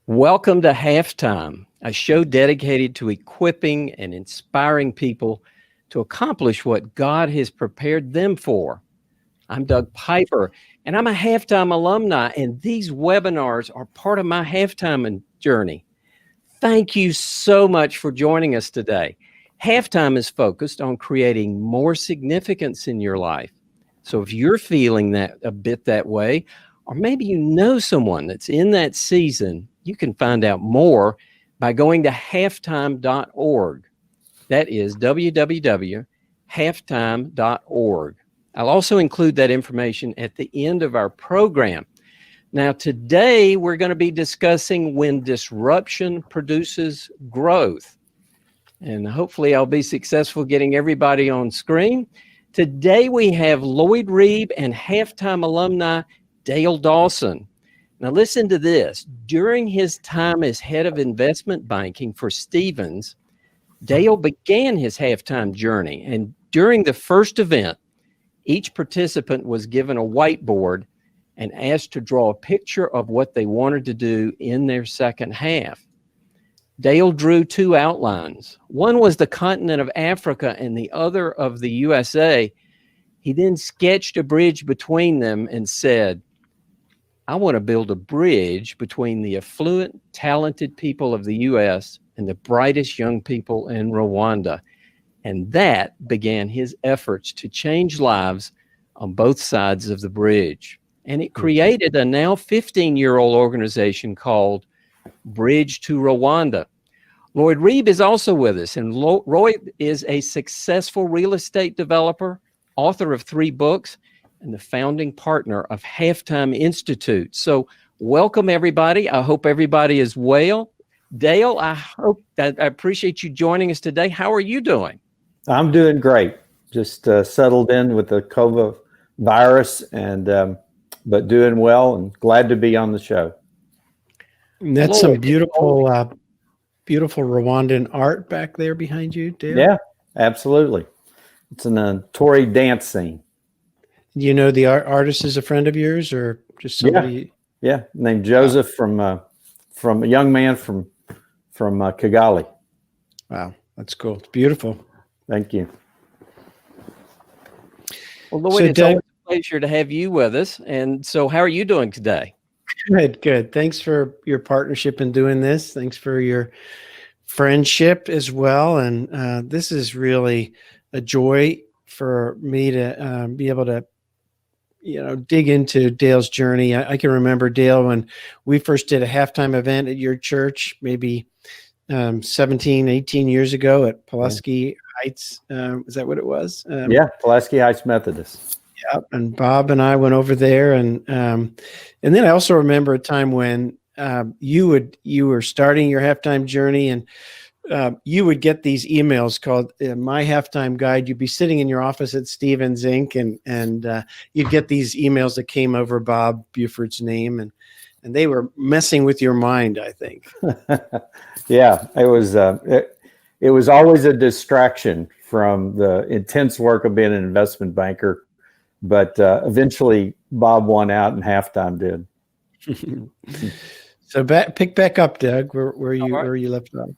Welcome to Halftime, a show dedicated to equipping and inspiring people to accomplish what God has prepared them for. I'm Doug Piper, and I'm a Halftime alumni, and these webinars are part of my halftime journey. Thank you so much for joining us today. Halftime is focused on creating more significance in your life. So if you're feeling that a bit that way, or maybe you know someone that's in that season, you can find out more by going to halftime.org. That is www.halftime.org. I'll also include that information at the end of our program. Now, today we're going to be discussing when disruption produces growth. And hopefully I'll be successful getting everybody on screen. Today we have Lloyd Reeb and Halftime alumni Dawson. Now listen to this. During his time as head of investment banking for Stephens, Dale began his halftime journey. And during the first event, each participant was given a whiteboard and asked to draw a picture of what they wanted to do in their second half. Dale drew two outlines. One was the continent of Africa and the other of the USA. He then sketched a bridge between them and said, I want to build a bridge between the affluent, talented people of the U.S. and the brightest young people in Rwanda. And that began his efforts to change lives on both sides of the bridge. And it created a now 15-year-old organization called Bridge2Rwanda. Lloyd Reeb is also with us, and Lloyd is a successful real estate developer, author of 3 books, and the founding partner of Halftime Institute. So welcome, everybody. I hope everybody is well. Dale, I appreciate you joining us today. How are you doing? I'm doing great. Just settled in with the COVID virus, and but doing well and glad to be on the show. And that's some beautiful, beautiful Rwandan art back there behind you, Dale. Yeah, absolutely. It's an Tory dance scene. You know the artist is a friend of yours, or just somebody? Yeah, named Joseph from a young man from Kigali. Wow, that's cool. It's beautiful. Thank you. Well, Lloyd, it's always a pleasure to have you with us. And so how are you doing today? Good. Thanks for your partnership in doing this. Thanks for your friendship as well. And this is really a joy for me to be able to, dig into Dale's journey. I can remember, Dale, when we first did a halftime event at your church, maybe 17, 18 years ago at Pulaski Heights. Is that what it was? Pulaski Heights Methodist. Yeah, and Bob and I went over there, and then I also remember a time when you were starting your halftime journey, and you would get these emails called My Halftime Guide. You'd be sitting in your office at Stephens Inc. and you'd get these emails that came over Bob Buford's name, and they were messing with your mind, I think. Yeah, it was always a distraction from the intense work of being an investment banker, but eventually Bob won out and halftime did. So pick back up, Doug, where you left off.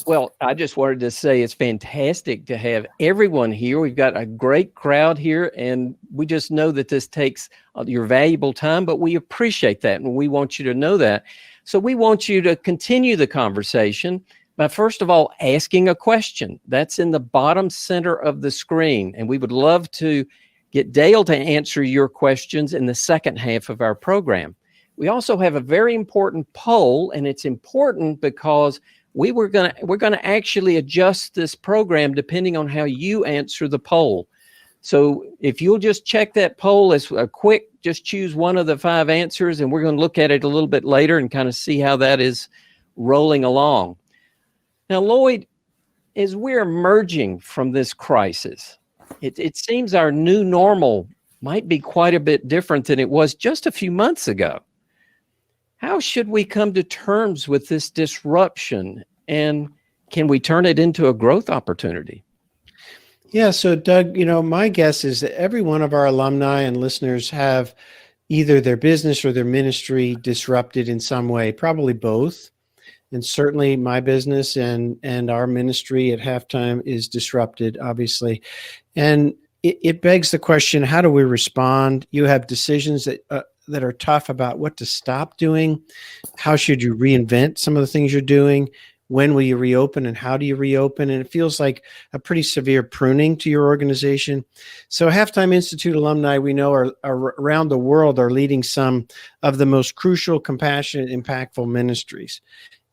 Well, I just wanted to say it's fantastic to have everyone here. We've got a great crowd here, and we just know that this takes your valuable time, but we appreciate that, and we want you to know that. So we want you to continue the conversation by, first of all, asking a question. That's in the bottom center of the screen, and we would love to get Dale to answer your questions in the second half of our program. We also have a very important poll, and it's important because we're going to actually adjust this program depending on how you answer the poll. So if you'll just check that poll as a quick, just choose one of the 5 answers, and we're going to look at it a little bit later and kind of see how that is rolling along. Now, Lloyd, as we're emerging from this crisis, it seems our new normal might be quite a bit different than it was just a few months ago. How should we come to terms with this disruption, and can we turn it into a growth opportunity? Yeah, so Doug, my guess is that every one of our alumni and listeners have either their business or their ministry disrupted in some way, probably both. And certainly my business and our ministry at Halftime is disrupted, obviously. And it begs the question, how do we respond? You have decisions that are tough about what to stop doing. How should you reinvent some of the things you're doing? When will you reopen and how do you reopen? And it feels like a pretty severe pruning to your organization. So Halftime Institute alumni, we know are around the world are leading some of the most crucial, compassionate, impactful ministries.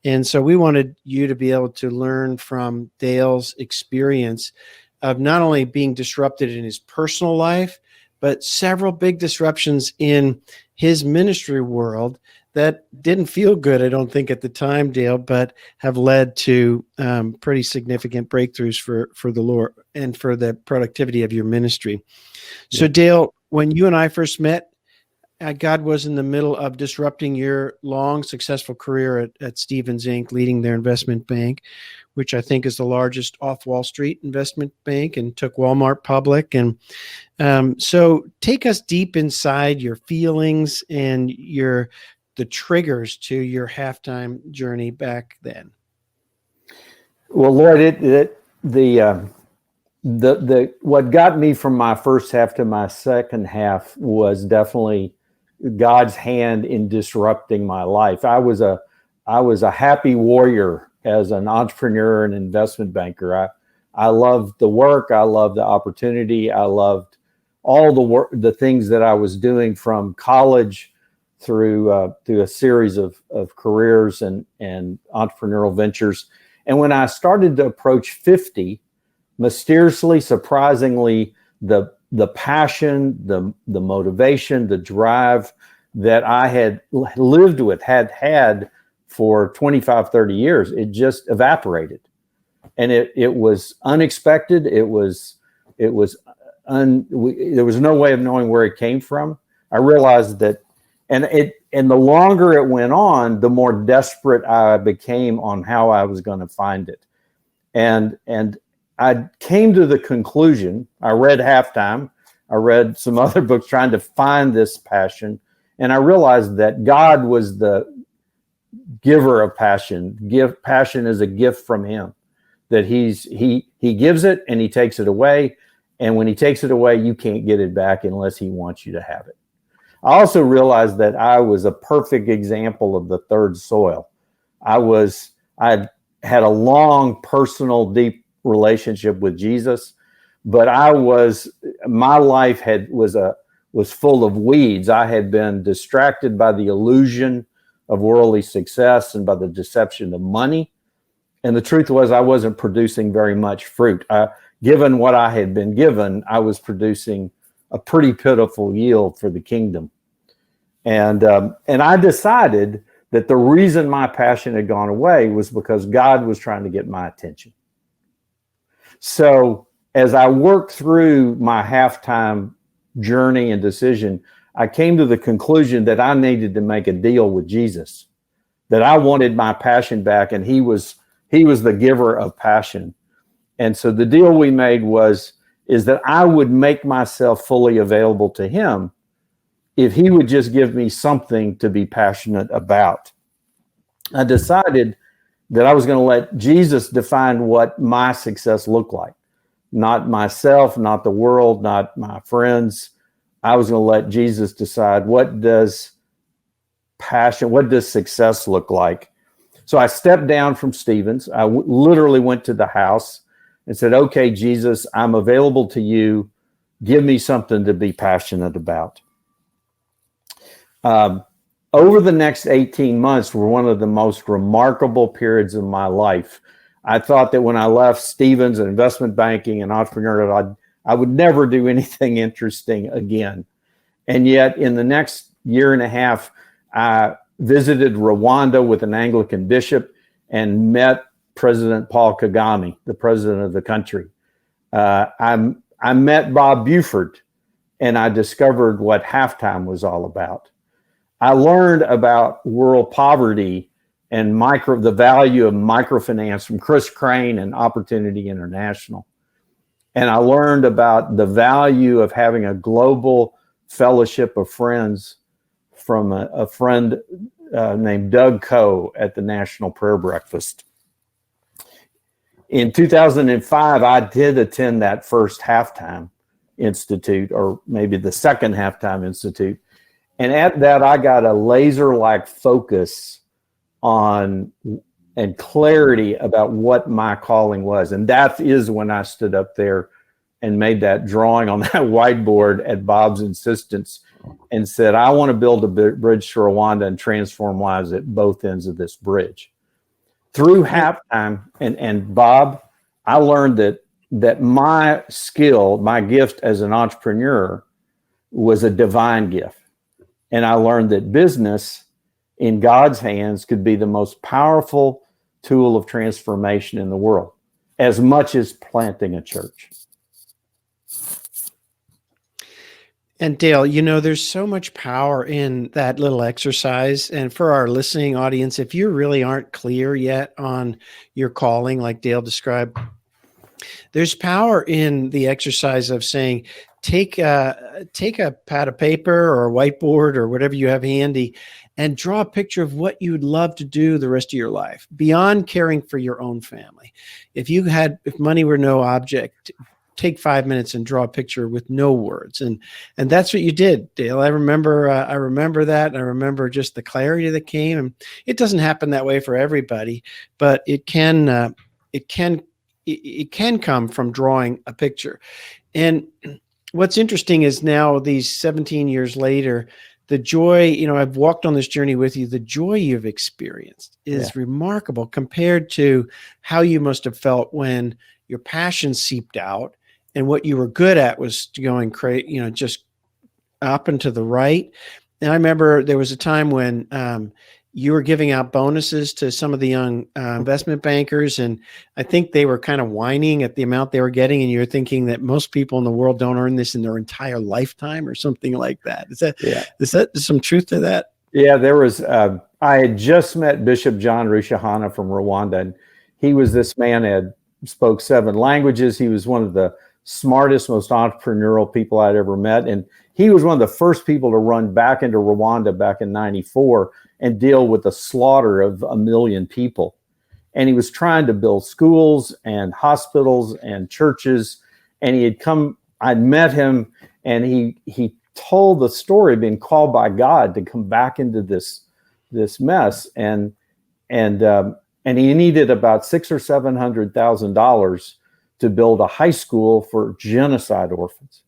And so we wanted you to be able to learn from Dale's experience of not only being disrupted in his personal life, but several big disruptions in his ministry world that didn't feel good, I don't think, at the time, Dale, but have led to pretty significant breakthroughs for the Lord and for the productivity of your ministry. So, Dale, when you and I first met, God was in the middle of disrupting your long, successful career at Stephens Inc., leading their investment bank, which I think is the largest off-Wall Street investment bank, and took Walmart public. And so take us deep inside your feelings and the triggers to your Halftime journey back then. Well, Lloyd, what got me from my first half to my second half was definitely God's hand in disrupting my life. I was a happy warrior as an entrepreneur and investment banker. I loved the work. I loved the opportunity. I loved all the work, the things that I was doing from college through a series of careers and entrepreneurial ventures. And when I started to approach 50, mysteriously, surprisingly, the passion, the motivation, the drive that I had lived with, had for 25, 30 years, it just evaporated. And it was unexpected. There was no way of knowing where it came from. I realized that, and the longer it went on, the more desperate I became on how I was going to find it. And I came to the conclusion, I read Halftime, I read some other books trying to find this passion, and I realized that God was the giver of passion. Passion is a gift from him, that he gives it and he takes it away, and when he takes it away, you can't get it back unless he wants you to have it. I also realized that I was a perfect example of the third soil. I had a long, personal, deep relationship with Jesus, but my life was full of weeds. I had been distracted by the illusion of worldly success and by the deception of money. And the truth was, I wasn't producing very much fruit. Given what I had been given, I was producing a pretty pitiful yield for the kingdom. And I decided that the reason my passion had gone away was because God was trying to get my attention. So as I worked through my Halftime journey and decision, I came to the conclusion that I needed to make a deal with Jesus, that I wanted my passion back, and he was the giver of passion. And so the deal we made is that I would make myself fully available to him if he would just give me something to be passionate about. I decided that I was going to let Jesus define what my success looked like. Not myself, not the world, not my friends. I was going to let Jesus decide, what does success look like? So I stepped down from Stephens. I literally went to the house and said, okay, Jesus, I'm available to you. Give me something to be passionate about. Over the next 18 months were one of the most remarkable periods of my life. I thought that when I left Stephens and investment banking and entrepreneurial, I would never do anything interesting again. And yet in the next year and a half, I visited Rwanda with an Anglican bishop and met President Paul Kagame, the president of the country. I met Bob Buford, and I discovered what Halftime was all about. I learned about world poverty and the value of microfinance from Chris Crane and Opportunity International. And I learned about the value of having a global fellowship of friends from a friend named Doug Coe at the National Prayer Breakfast. In 2005, I did attend that first halftime institute, or maybe the second halftime institute. And at that, I got a laser-like focus on and clarity about what my calling was. And that is when I stood up there and made that drawing on that whiteboard at Bob's insistence and said, I want to build a bridge to Rwanda and transform lives at both ends of this bridge. Through halftime, and Bob, I learned that my skill, my gift as an entrepreneur was a divine gift. And I learned that business in God's hands could be the most powerful tool of transformation in the world, as much as planting a church. And Dale, there's so much power in that little exercise. And for our listening audience, if you really aren't clear yet on your calling, like Dale described, there's power in the exercise of saying, take a pad of paper or a whiteboard or whatever you have handy and draw a picture of what you'd love to do the rest of your life beyond caring for your own family. If money were no object, take 5 minutes and draw a picture with no words. And that's what you did, Dale. I remember that. And I remember just the clarity that came. And it doesn't happen that way for everybody, but it can come from drawing a picture. And what's interesting is now, these 17 years later, the joy, I've walked on this journey with you. The joy you've experienced is remarkable compared to how you must have felt when your passion seeped out and what you were good at was going crazy, just up and to the right. And I remember there was a time when you were giving out bonuses to some of the young investment bankers. And I think they were kind of whining at the amount they were getting. And you're thinking that most people in the world don't earn this in their entire lifetime or something like that. Is that some truth to that? Yeah, there was, I had just met Bishop John Rushahana from Rwanda. And he was this man spoke 7 languages. He was one of the smartest, most entrepreneurial people I'd ever met. And he was one of the first people to run back into Rwanda back in 94 and deal with the slaughter of 1 million people. And he was trying to build schools and hospitals and churches. And I'd met him, and he told the story of being called by God to come back into this mess. And he needed about $600,000 or $700,000 to build a high school for genocide orphans.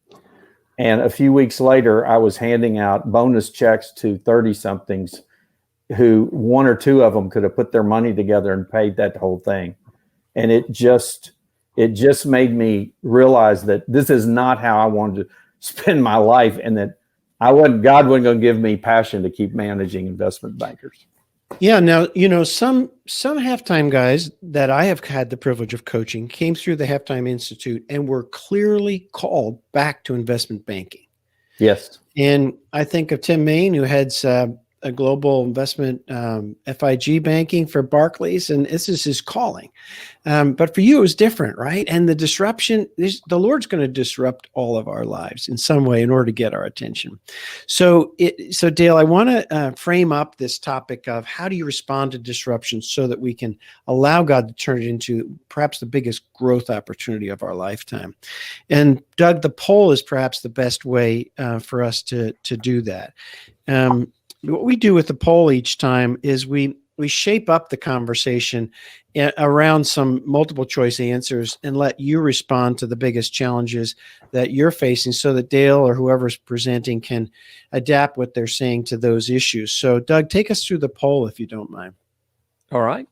And a few weeks later, I was handing out bonus checks to 30-somethings who 1 or 2 of them could have put their money together and paid that whole thing. And it just made me realize that this is not how I wanted to spend my life, and that God wasn't going to give me passion to keep managing investment bankers. Yeah. Now, some halftime guys that I have had the privilege of coaching came through the Halftime Institute and were clearly called back to investment banking. Yes. And I think of Tim Main, who heads a global investment FIG banking for Barclays, and this is his calling. But for you, it was different, right? And the disruption, the Lord's going to disrupt all of our lives in some way in order to get our attention. So Dale, I want to frame up this topic of how do you respond to disruption so that we can allow God to turn it into perhaps the biggest growth opportunity of our lifetime. And Doug, the poll is perhaps the best way for us to do that. What we do with the poll each time is we shape up the conversation around some multiple choice answers and let you respond to the biggest challenges that you're facing so that Dale or whoever's presenting can adapt what they're saying to those issues. So Doug, take us through the poll if you don't mind. All right.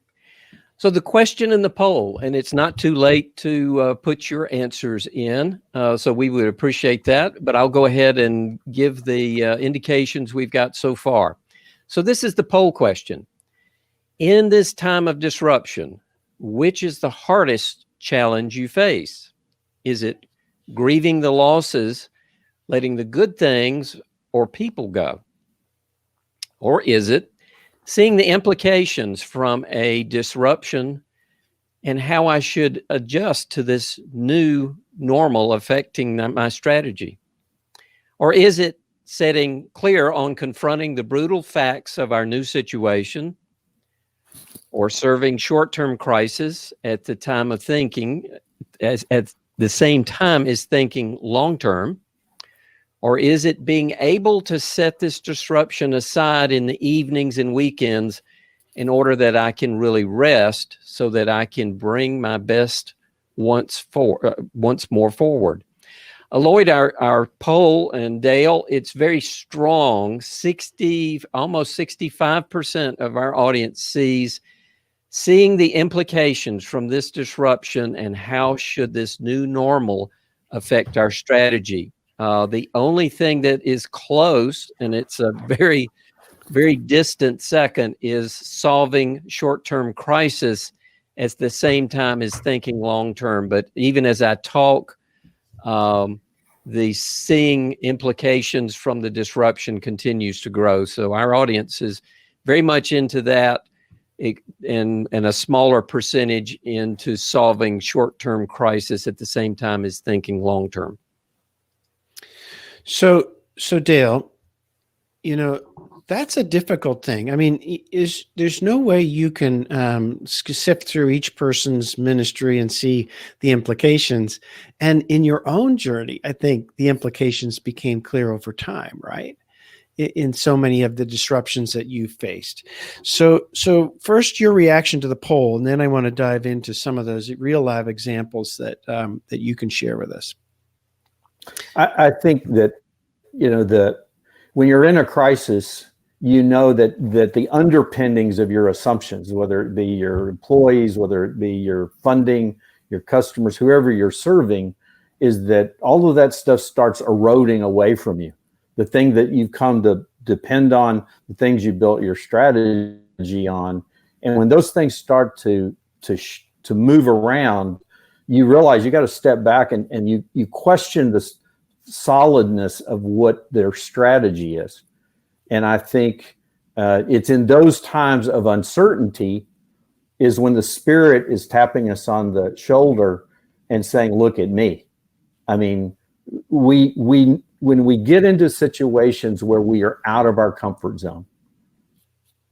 So the question in the poll, and it's not too late to put your answers in, so we would appreciate that, but I'll go ahead and give the indications we've got so far. So this is the poll question. In this time of disruption, which is the hardest challenge you face? Is it grieving the losses, letting the good things or people go? Or is it seeing the implications from a disruption and how I should adjust to this new normal affecting my strategy? Or is it setting clear on confronting the brutal facts of our new situation, or serving short-term crisis at the time of thinking, at the same time as thinking long-term? Or is it being able to set this disruption aside in the evenings and weekends in order that I can really rest so that I can bring my best once more forward? Lloyd, our poll, and Dale, it's very strong. Almost 65% of our audience seeing the implications from this disruption and how should this new normal affect our strategy. The only thing that is close, and it's a very, very distant second, is solving short-term crisis at the same time as thinking long-term. But even as I talk, the seeing implications from the disruption continues to grow. So our audience is very much into that, and a smaller percentage into solving short-term crisis at the same time as thinking long-term. So Dale, that's a difficult thing. I mean, there's no way you can sift through each person's ministry and see the implications. And in your own journey, I think the implications became clear over time, right? In so many of the disruptions that you faced. So first, your reaction to the poll, and then I want to dive into some of those real live examples that you can share with us. I think that, when you're in a crisis, that the underpinnings of your assumptions, whether it be your employees, whether it be your funding, your customers, whoever you're serving, is that all of that stuff starts eroding away from you. The thing that you've come to depend on, the things you built your strategy on. And when those things start to move around, you realize you got to step back and you question the solidness of what their strategy is. And I think it's in those times of uncertainty is when the Spirit is tapping us on the shoulder and saying, look at me. I mean, when we get into situations where we are out of our comfort zone,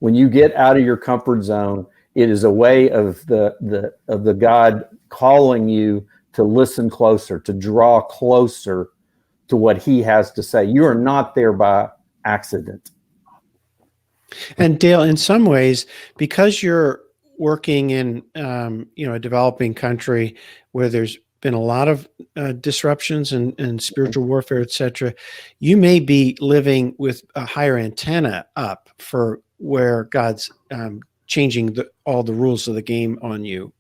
when you get out of your comfort zone, it is a way of the God calling you to listen closer, to draw closer to what He has to say. You are not there by accident. And Dale, in some ways, because you're working in a developing country where there's been a lot of disruptions and spiritual warfare, et cetera, you may be living with a higher antenna up for where God's changing all the rules of the game on you.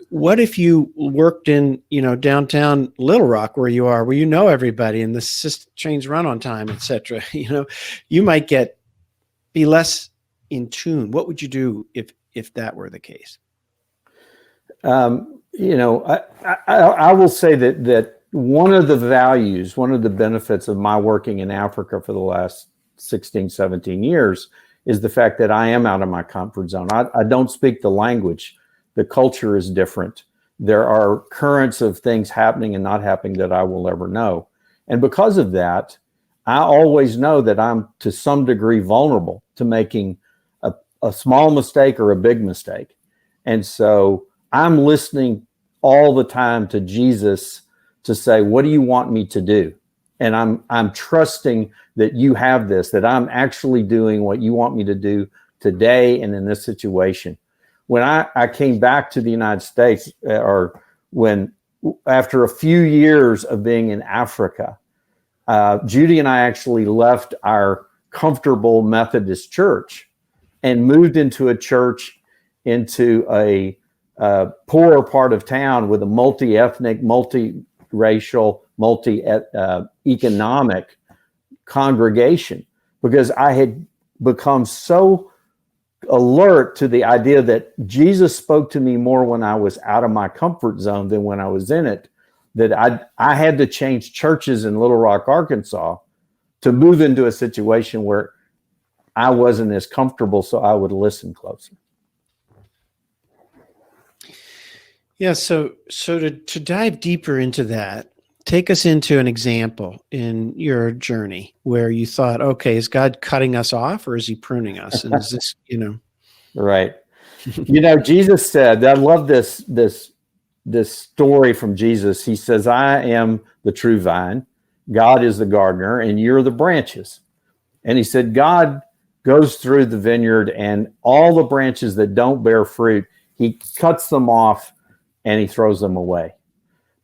What if you worked in, downtown Little Rock where you are, where you know everybody and the trains run on time, et cetera? You might be less in tune. What would you do if that were the case? I will say that one of the benefits of my working in Africa for the last 16, 17 years is the fact that I am out of my comfort zone. I don't speak the language. The culture is different. There are currents of things happening and not happening that I will never know. And because of that, I always know that I'm to some degree vulnerable to making a small mistake or a big mistake. And so I'm listening all the time to Jesus to say, what do you want me to do? And I'm trusting that you have this, that I'm actually doing what you want me to do today and in this situation. When I came back to the United States, after a few years of being in Africa, Judy and I actually left our comfortable Methodist church and moved into a church, into a poorer part of town with a multi-ethnic, multi-racial, multi-economic congregation, because I had become so alert to the idea that Jesus spoke to me more when I was out of my comfort zone than when I was in it, that I had to change churches in Little Rock, Arkansas to move into a situation where I wasn't as comfortable, so I would listen closer. Yeah, so to dive deeper into that, take us into an example in your journey where you thought, okay, is God cutting us off or is he pruning us? And is this, Right. Jesus said, I love this story from Jesus. He says, I am the true vine, God is the gardener, and you're the branches. And he said, God goes through the vineyard, and all the branches that don't bear fruit, he cuts them off and he throws them away.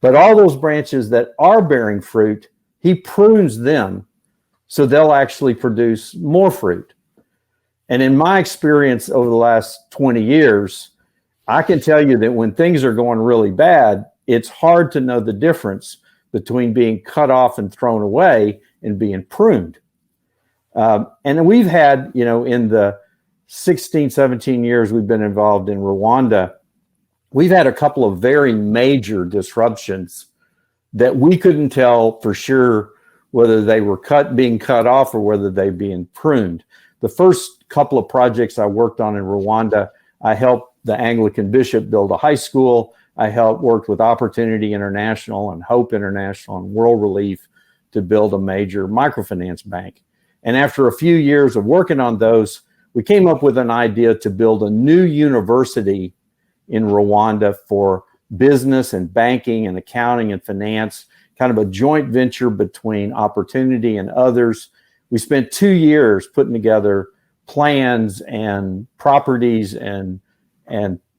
But all those branches that are bearing fruit, he prunes them so they'll actually produce more fruit. And in my experience over the last 20 years, I can tell you that when things are going really bad, it's hard to know the difference between being cut off and thrown away and being pruned. And we've had, in the 16, 17 years we've been involved in Rwanda, we've had a couple of very major disruptions that we couldn't tell for sure whether they were being cut off or whether they being pruned. The first couple of projects I worked on in Rwanda, I helped the Anglican bishop build a high school. I worked with Opportunity International and Hope International and World Relief to build a major microfinance bank. And after a few years of working on those, we came up with an idea to build a new university in Rwanda for business and banking and accounting and finance, kind of a joint venture between Opportunity and others. We spent 2 years putting together plans and properties and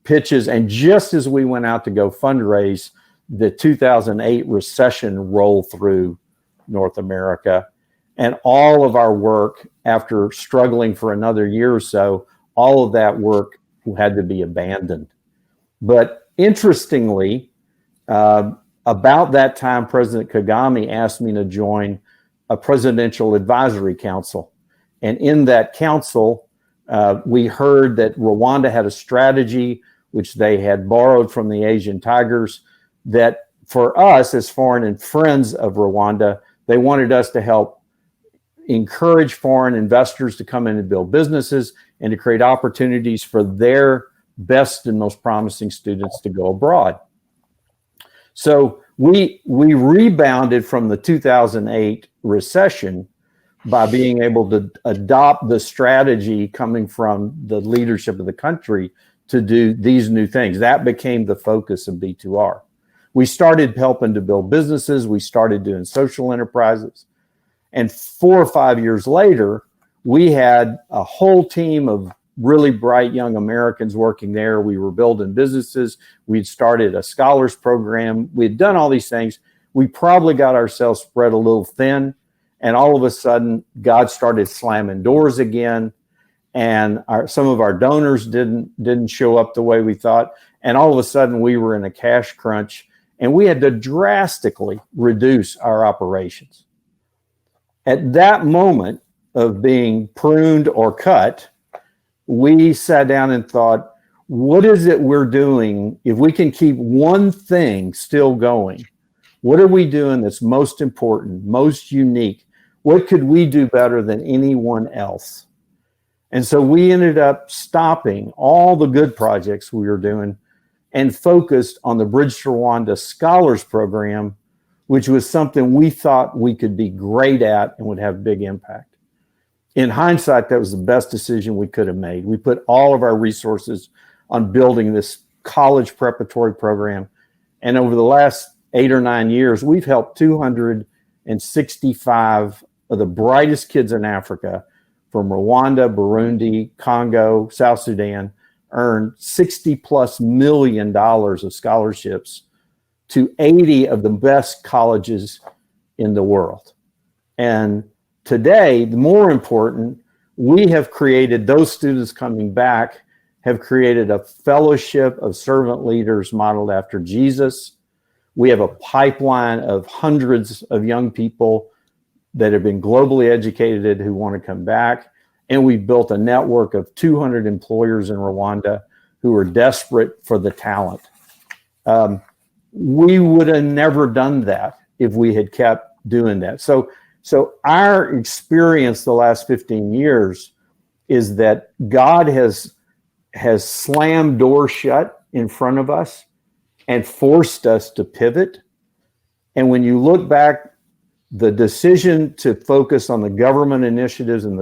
pitches. And just as we went out to go fundraise, the 2008 recession rolled through North America. And all of our work, after struggling for another year or so, all of that work had to be abandoned. But interestingly, about that time, President Kagame asked me to join a presidential advisory council. And in that council, we heard that Rwanda had a strategy which they had borrowed from the Asian Tigers, that for us as foreign and friends of Rwanda, they wanted us to help encourage foreign investors to come in and build businesses and to create opportunities for their best and most promising students to go abroad. So we rebounded from the 2008 recession by being able to adopt the strategy coming from the leadership of the country to do these new things. That became the focus of B2R. We started helping to build businesses. We started doing social enterprises. And 4 or 5 years later, we had a whole team of really bright young Americans working there. We were building businesses. We'd started a scholars program. We'd done all these things. We probably got ourselves spread a little thin. And all of a sudden, God started slamming doors again. And some of our donors didn't show up the way we thought. And all of a sudden, we were in a cash crunch. And we had to drastically reduce our operations. At that moment of being pruned or cut, we sat down and thought, what is it we're doing? If we can keep one thing still going, what are we doing that's most important, most unique? What could we do better than anyone else? And so we ended up stopping all the good projects we were doing and focused on the Bridge2Rwanda Scholars Program, which was something we thought we could be great at and would have big impact. In hindsight, that was the best decision we could have made. We put all of our resources on building this college preparatory program. And over the last 8 or 9 years, we've helped 265 of the brightest kids in Africa from Rwanda, Burundi, Congo, South Sudan, earn $60+ million of scholarships to 80 of the best colleges in the world. And today, the more important, we have created, those students coming back have created a fellowship of servant leaders modeled after Jesus. We have a pipeline of hundreds of young people that have been globally educated who want to come back. And we've built a network of 200 employers in Rwanda who are desperate for the talent. We would have never done that if we had kept doing that. So our experience the last 15 years is that God has slammed doors shut in front of us and forced us to pivot. And when you look back, the decision to focus on the government initiatives and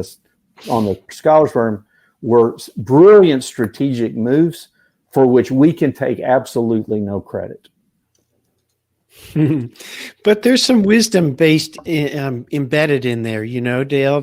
on the scholars firm were brilliant strategic moves for which we can take absolutely no credit. But there's some wisdom embedded in there, Dale,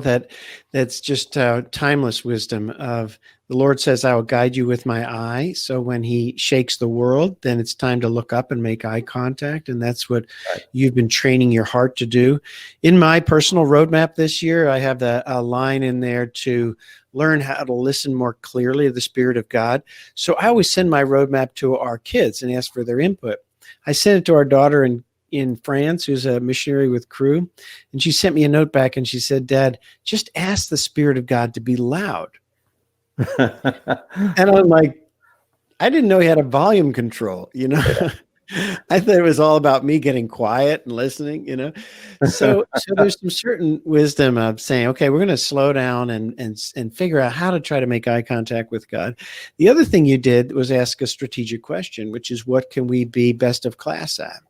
that's just timeless wisdom of the Lord says, I will guide you with my eye. So when he shakes the world, then it's time to look up and make eye contact. And that's what you've been training your heart to do. In my personal roadmap this year, I have a line in there to learn how to listen more clearly to the Spirit of God. So I always send my roadmap to our kids and ask for their input. I sent it to our daughter in France, who's a missionary with Cru, and she sent me a note back and she said, Dad, just ask the Spirit of God to be loud. And I'm like, I didn't know he had a volume control, I thought it was all about me getting quiet and listening, So there's some certain wisdom of saying, okay, we're going to slow down and figure out how to try to make eye contact with God. The other thing you did was ask a strategic question, which is what can we be best of class at?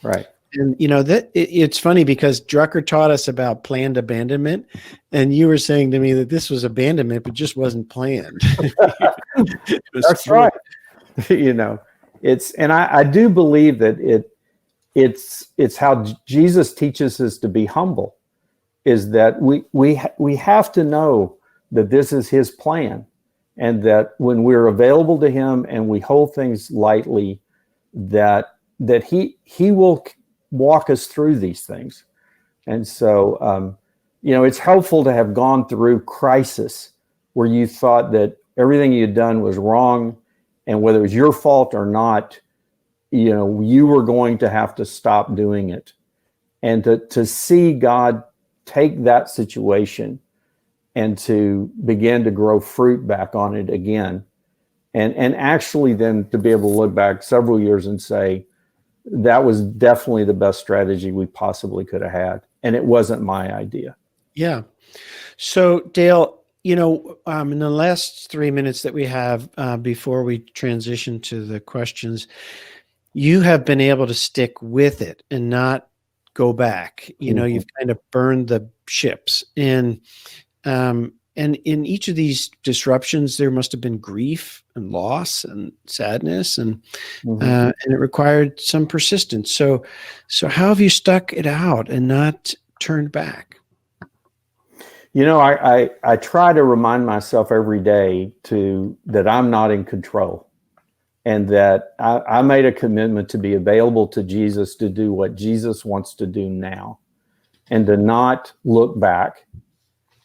Right. And it's funny because Drucker taught us about planned abandonment, and you were saying to me that this was abandonment, but just wasn't planned. That's right. I do believe that it's how Jesus teaches us to be humble, is that we have to know that this is his plan, and that when we're available to him and we hold things lightly, that he will walk us through these things. And so, it's helpful to have gone through crisis where you thought that everything you'd done was wrong, and whether it was your fault or not, you were going to have to stop doing it. And to see God take that situation and to begin to grow fruit back on it again. And actually then to be able to look back several years and say, that was definitely the best strategy we possibly could have had. And it wasn't my idea. Yeah. So Dale, in the last 3 minutes that we have before we transition to the questions, you have been able to stick with it and not go back. You've kind of burned the ships. And in each of these disruptions, there must have been grief and loss and sadness, and it required some persistence. So how have you stuck it out and not turned back? I try to remind myself every day that I'm not in control, and that I made a commitment to be available to Jesus to do what Jesus wants to do now, and to not look back,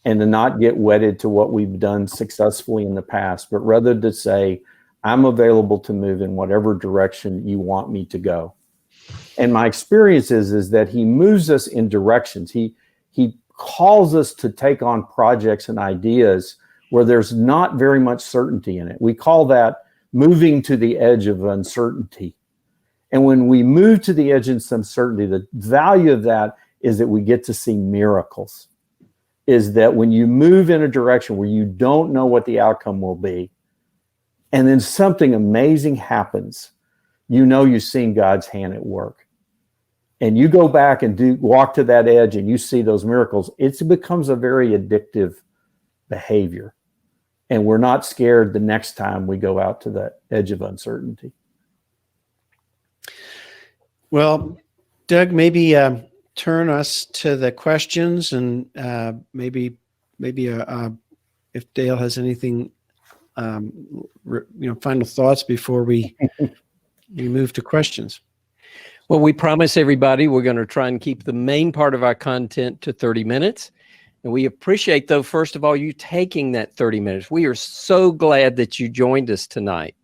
and to not get wedded to what we've done successfully in the past, but rather to say, I'm available to move in whatever direction you want me to go. And my experience is that he moves us in directions. He calls us to take on projects and ideas where there's not very much certainty in it. We call that moving to the edge of uncertainty. And when we move to the edge of uncertainty, the value of that is that we get to see miracles. Is that when you move in a direction where you don't know what the outcome will be, and then something amazing happens, you've seen God's hand at work. And you go back and walk to that edge and you see those miracles, it becomes a very addictive behavior. And we're not scared the next time we go out to that edge of uncertainty. Well, Doug, maybe turn us to the questions, and maybe if Dale has anything, final thoughts before we move to questions. Well, we promise everybody we're going to try and keep the main part of our content to 30 minutes. And we appreciate, though, first of all, you taking that 30 minutes. We are so glad that you joined us tonight.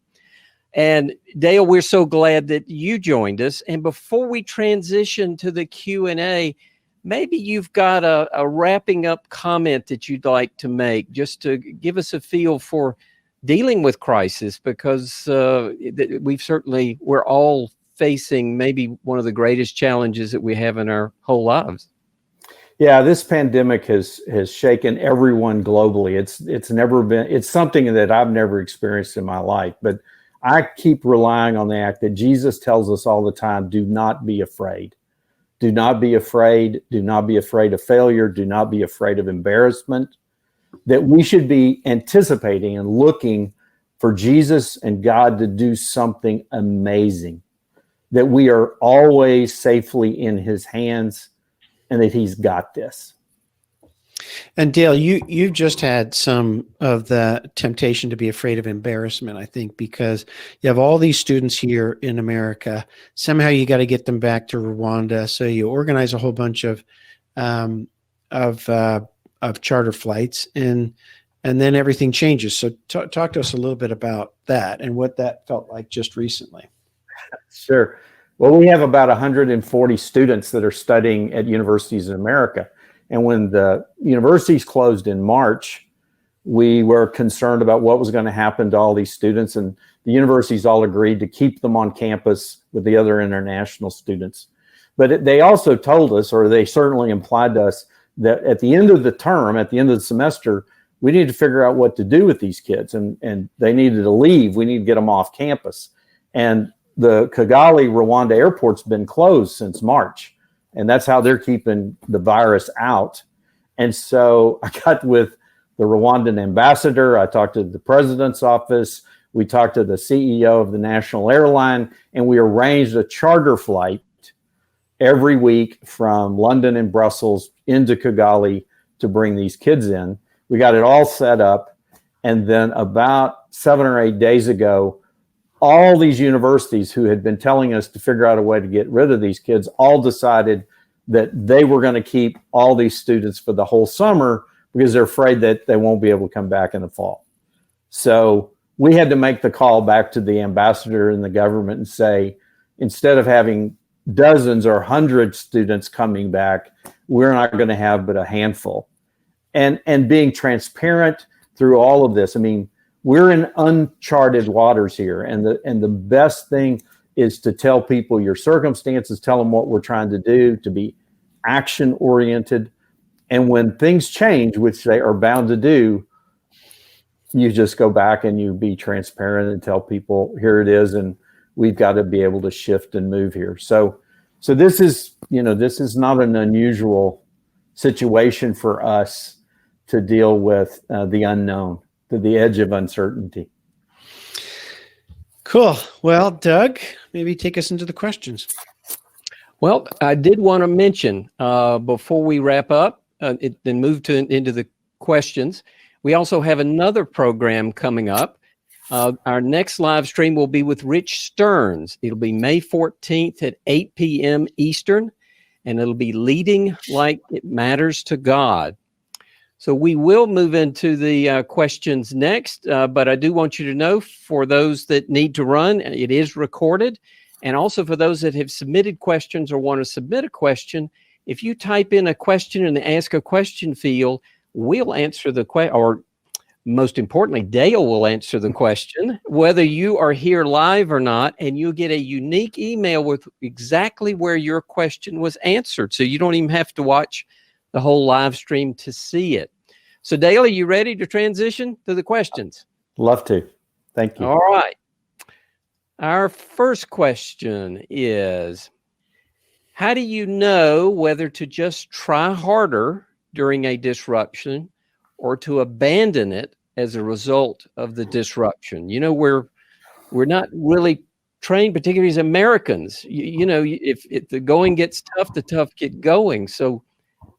And Dale, we're so glad that you joined us. And before we transition to the Q&A, maybe you've got a wrapping up comment that you'd like to make, just to give us a feel for dealing with crisis, because we're all facing maybe one of the greatest challenges that we have in our whole lives. Yeah, this pandemic has shaken everyone globally. It's something that I've never experienced in my life, but I keep relying on the fact that Jesus tells us all the time, do not be afraid. Do not be afraid. Do not be afraid of failure. Do not be afraid of embarrassment. That we should be anticipating and looking for Jesus and God to do something amazing. That we are always safely in his hands and that he's got this. And Dale, you've just had some of the temptation to be afraid of embarrassment, I think, because you have all these students here in America. Somehow you got to get them back to Rwanda. So you organize a whole bunch of charter flights, and then everything changes. So talk to us a little bit about that and what that felt like just recently. Sure. Well, we have about 140 students that are studying at universities in America. And when the universities closed in March, we were concerned about what was going to happen to all these students. And the universities all agreed to keep them on campus with the other international students. But they also told us, or they certainly implied to us, that at the end of the term, at the end of the semester, we need to figure out what to do with these kids. And they needed to leave. We need to get them off campus. And the Kigali, Rwanda airport's been closed since March. And that's how they're keeping the virus out. And so I got with the Rwandan ambassador. I talked to the president's office. We talked to the CEO of the national airline, and we arranged a charter flight every week from London and Brussels into Kigali to bring these kids in. We got it all set up. And then about 7 or 8 days ago, all these universities who had been telling us to figure out a way to get rid of these kids all decided that they were going to keep all these students for the whole summer because they're afraid that they won't be able to come back in the fall. So we had to make the call back to the ambassador and the government and say, instead of having dozens or hundreds of students coming back, we're not going to have but a handful. And being transparent through all of this. I mean, we're in uncharted waters here, and the best thing is to tell people your circumstances, tell them what we're trying to do, to be action oriented. And when things change, which they are bound to do, you just go back and you be transparent and tell people, here it is, and we've got to be able to shift and move here. So this is not an unusual situation for us to deal with the unknown, to the edge of uncertainty. Cool. Well, Doug, maybe take us into the questions. Well, I did want to mention before we wrap up and move into the questions, we also have another program coming up. Our next live stream will be with Rich Stearns. It'll be May 14th at 8 p.m. Eastern, and it'll be Leading Like It Matters to God. So we will move into the questions next, but I do want you to know, for those that need to run, it is recorded. And also for those that have submitted questions or want to submit a question, if you type in a question in the Ask a Question field, we'll answer the question, or most importantly, Dale will answer the question, whether you are here live or not, and you'll get a unique email with exactly where your question was answered. So you don't even have to watch the whole live stream to see it. So Dale, are you ready to transition to the questions? Love to. Thank you. All right. Our first question is, how do you know whether to just try harder during a disruption or to abandon it as a result of the disruption? You know, we're not really trained, particularly as Americans. If the going gets tough, the tough get going. So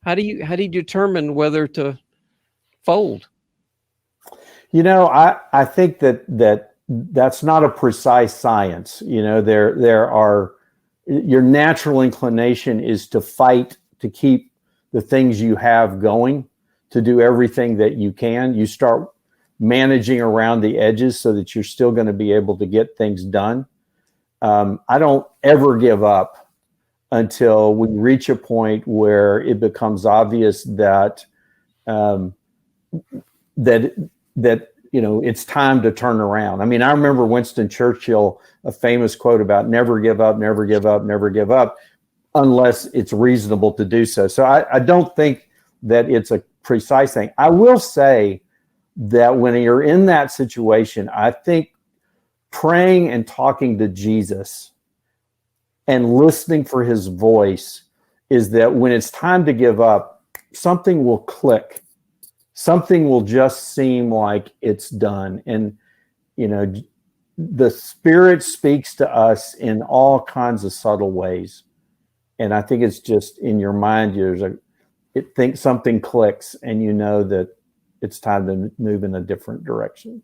how do you determine whether to fold? I think that's not a precise science. There are, your natural inclination is to fight to keep the things you have going, to do everything that you can. You start managing around the edges so that you're still going to be able to get things done. I don't ever give up until we reach a point where it becomes obvious that it's time to turn around. I mean, I remember Winston Churchill, a famous quote about never give up, never give up, never give up, unless it's reasonable to do so. So I don't think that it's a precise thing. I will say that when you're in that situation, I think praying and talking to Jesus and listening for his voice is that when it's time to give up, something will click. Something will just seem like it's done. And, the Spirit speaks to us in all kinds of subtle ways. And I think it's just in your mind, something clicks and you know that it's time to move in a different direction.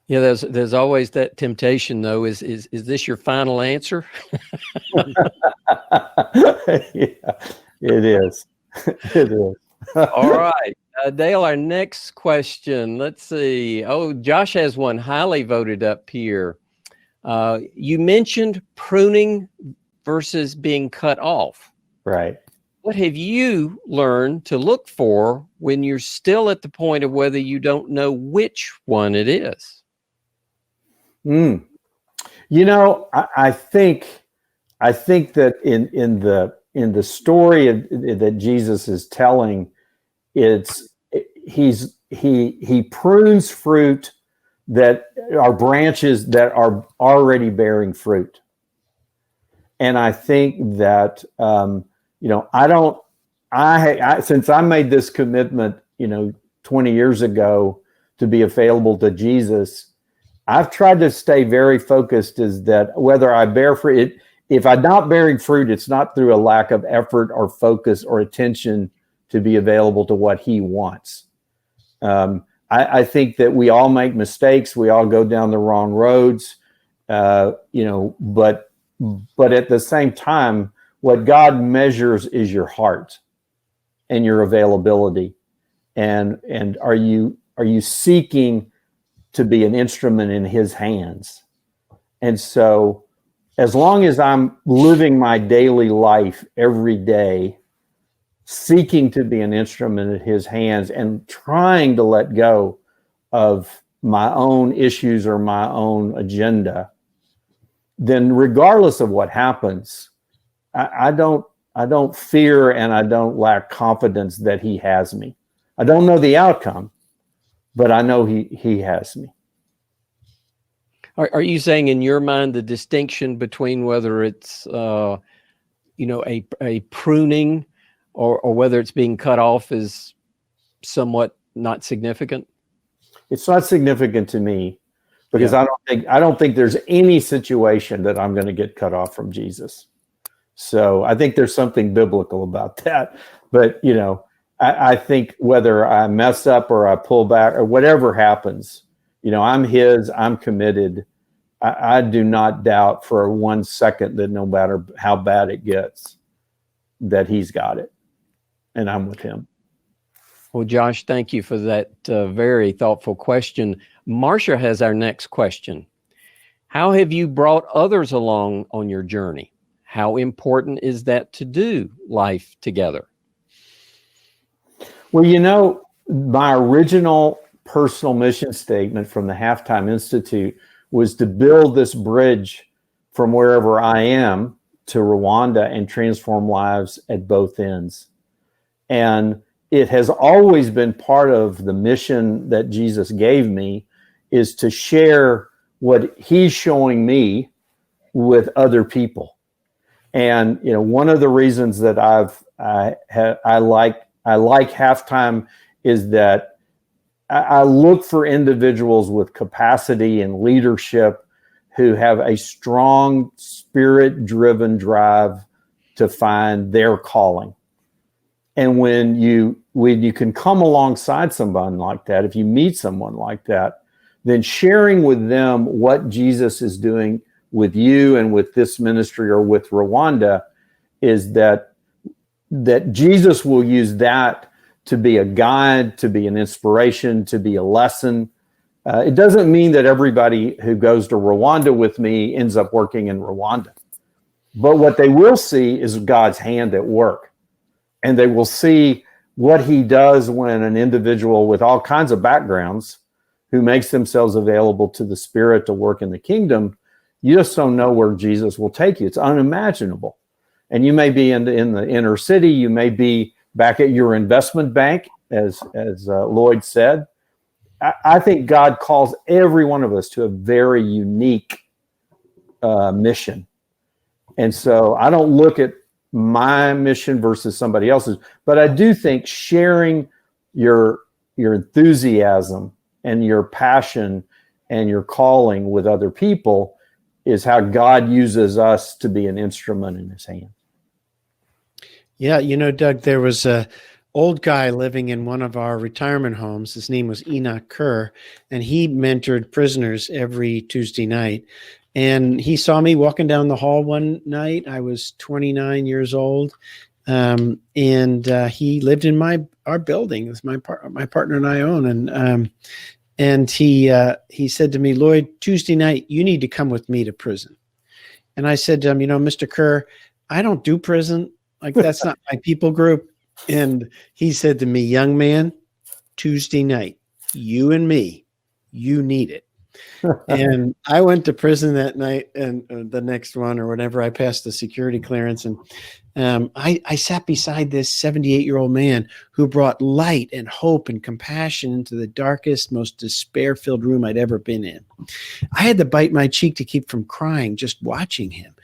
Yeah, there's always that temptation, though. Is this your final answer? Yeah, it is. It is. All right, Dale, our next question. Let's see. Oh, Josh has one highly voted up here. You mentioned pruning versus being cut off. Right. What have you learned to look for when you're still at the point of whether you don't know which one it is? I think that in the story that Jesus is telling, he prunes fruit that are branches that are already bearing fruit. And I think that since I made this commitment 20 years ago to be available to Jesus, I've tried to stay very focused, is that whether I bear fruit, if I'm not bearing fruit, it's not through a lack of effort or focus or attention to be available to what he wants. I think that we all make mistakes. We all go down the wrong roads, but at the same time, what God measures is your heart and your availability. And are you seeking to be an instrument in his hands? And so as long as I'm living my daily life every day, seeking to be an instrument in his hands and trying to let go of my own issues or my own agenda, then regardless of what happens, I don't fear and I don't lack confidence that he has me. I don't know the outcome, but I know he has me. Are you saying in your mind the distinction between whether it's a pruning or whether it's being cut off is somewhat not significant? It's not significant to me because I don't think there's any situation that I'm going to get cut off from Jesus. So I think there's something biblical about that. But I think whether I mess up or I pull back or whatever happens, I'm his, I'm committed. I do not doubt for 1 second that no matter how bad it gets, that he's got it and I'm with him. Well, Josh, thank you for that very thoughtful question. Marcia has our next question. How have you brought others along on your journey? How important is that to do life together? Well, my original personal mission statement from the Halftime Institute was to build this bridge from wherever I am to Rwanda and transform lives at both ends. And it has always been part of the mission that Jesus gave me, is to share what he's showing me with other people. And one of the reasons that I like Halftime is that I look for individuals with capacity and leadership who have a strong spirit-driven drive to find their calling. And when you can come alongside someone like that, if you meet someone like that, then sharing with them what Jesus is doing with you and with this ministry or with Rwanda is that Jesus will use that to be a guide, to be an inspiration, to be a lesson. It doesn't mean that everybody who goes to Rwanda with me ends up working in Rwanda. But what they will see is God's hand at work. And they will see what he does when an individual with all kinds of backgrounds who makes themselves available to the Spirit to work in the kingdom, you just don't know where Jesus will take you. It's unimaginable. And you may be in the inner city, you may be back at your investment bank, as Lloyd said. I think God calls every one of us to a very unique mission. And so I don't look at my mission versus somebody else's, but I do think sharing your enthusiasm and your passion and your calling with other people is how God uses us to be an instrument in his hand. Yeah, you know, Doug, there was a old guy living in one of our retirement homes. His name was Enoch Kerr, and he mentored prisoners every Tuesday night. And he saw me walking down the hall one night. I was 29 years old, and he lived in our building. It was my partner and I own. And he said to me, Lloyd, Tuesday night, you need to come with me to prison. And I said to him, you know, Mr. Kerr, I don't do prison. Like, that's not my people group. And he said to me, young man, Tuesday night, you and me, you need it. And I went to prison that night, and the next one or whatever, I passed the security clearance. And I sat beside this 78-year-old man who brought light and hope and compassion into the darkest, most despair-filled room I'd ever been in. I had to bite my cheek to keep from crying just watching him.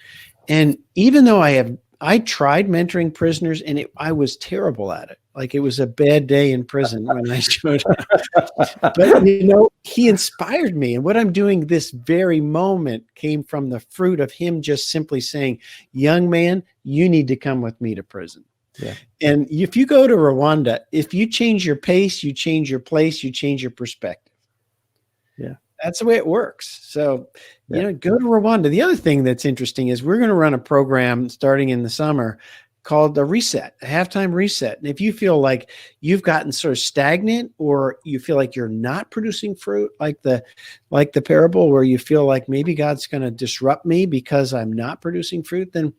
And even though I tried mentoring prisoners, and I was terrible at it. Like, it was a bad day in prison when I showed up. But, you know, he inspired me. And what I'm doing this very moment came from the fruit of him just simply saying, young man, you need to come with me to prison. Yeah. And if you go to Rwanda, if you change your pace, you change your place, you change your perspective. Yeah. That's the way it works. So, you know, go to Rwanda. The other thing that's interesting is we're going to run a program starting in the summer called a reset, a halftime reset. And if you feel like you've gotten sort of stagnant, or you feel like you're not producing fruit, like the parable where you feel like maybe God's going to disrupt me because I'm not producing fruit, then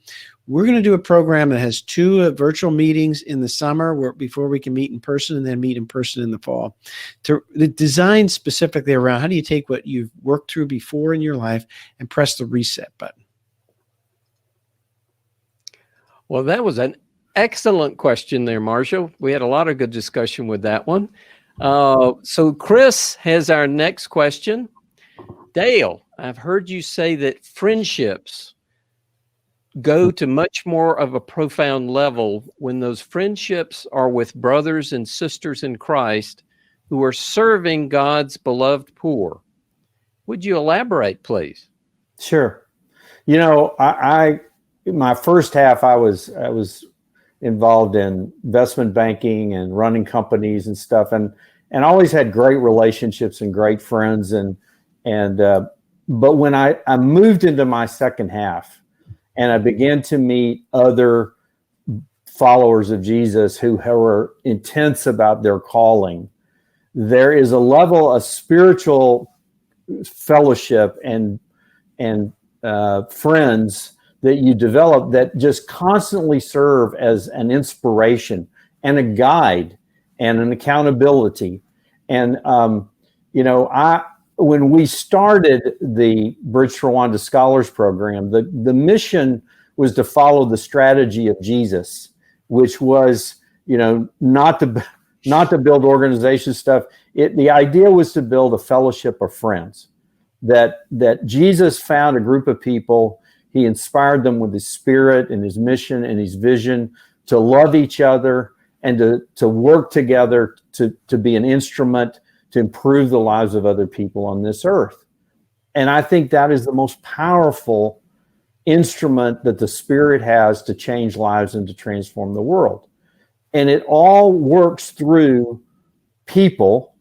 we're going to do a program that has 2 virtual meetings in the summer before we can meet in person, and then meet in person in the fall, to design specifically around how do you take what you've worked through before in your life and press the reset button. Well, that was an excellent question there, Marshall. We had a lot of good discussion with that one. So Chris has our next question. Dale, I've heard you say that friendships go to much more of a profound level when those friendships are with brothers and sisters in Christ who are serving God's beloved poor. Would you elaborate, please? Sure. You know, my first half, I was involved in investment banking and running companies and stuff, and always had great relationships and great friends. But when I moved into my second half, and I began to meet other followers of Jesus who were intense about their calling, there is a level of spiritual fellowship and friends that you develop that just constantly serve as an inspiration and a guide and an accountability. And, you know, when we started the Bridge2Rwanda Scholars Program, the mission was to follow the strategy of Jesus, which was, you know, not to build organization stuff. The idea was to build a fellowship of friends, that Jesus found a group of people. He inspired them with his spirit and his mission and his vision to love each other and to work together to be an instrument to improve the lives of other people on this earth. And I think that is the most powerful instrument that the Spirit has to change lives and to transform the world. And it all works through people.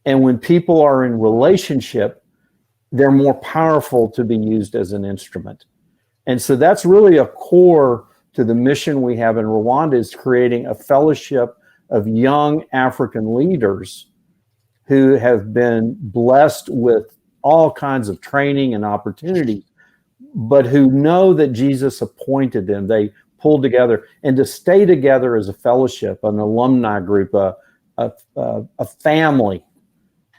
And when people are in relationship, they're more powerful to be used as an instrument. And so that's really a core to the mission we have in Rwanda, is creating a fellowship of young African leaders who have been blessed with all kinds of training and opportunities, but who know that Jesus appointed them. They pulled together, and to stay together as a fellowship, an alumni group, a family,